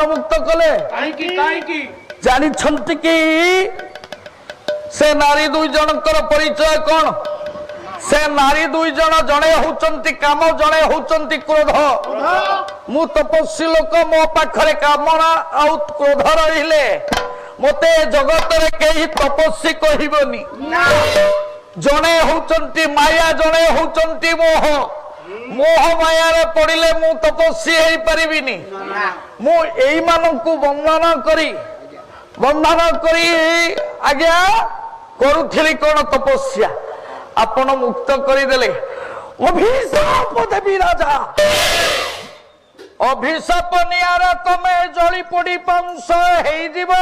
मुक्त कले जानी कि से नारी दुई जनकर परिचय कौन से नारी दुई जन जड़े होचंती काम जड़े होचंती क्रोध मु तपस्वी लोक मो पाखरे कामना आउ क्रोध रहिले मते जगत रे केही तपस्वी कहिबनी जड़े होचंती माया जड़े होचंती मोह मोह माया रे पड़िले मु तपस्वी हेई परिबिनी मु एई माननकु बंधन करी आज्ञा करुथिली कोन तपस्या आपण मुक्त करदेले अभिशाप देवी राजा अभिशाप नियार तमे जली पड़ी पंस हेई जीव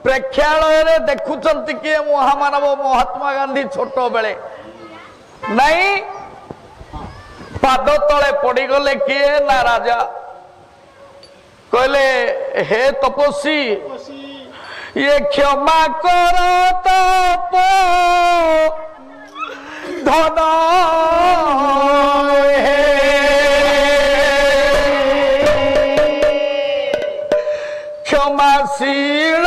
प्रेक्षालय रे देखुचंती किए महामानव महात्मा गांधी छोट बेले नहीं पाद तले पड़गले किए ना राजा कहले हे तपस्वी ये क्षमा कर तप धन क्षमाशील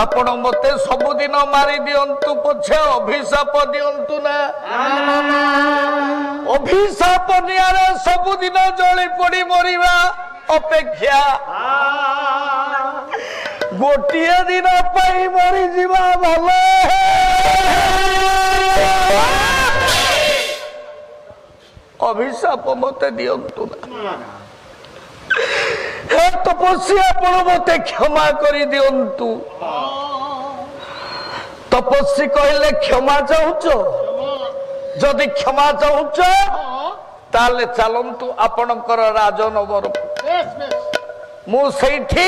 आपण मते सबुदिन मारी दियंतु पछे अभिशाप दियंतु ना अभिशाप नियारे सबुदिन जली पड़ी मरिबा अपेक्षा गोटिए दिन पाई मरी जीवा भले अभिशाप मते दियंतु ना हे तपस्वी आपण मते क्षमा करी दियंतु तपस्वी कहले क्षमा चाहुच जदि क्षमा चाहुच ताले चलंतु आपणकर राजनगर मु सेठी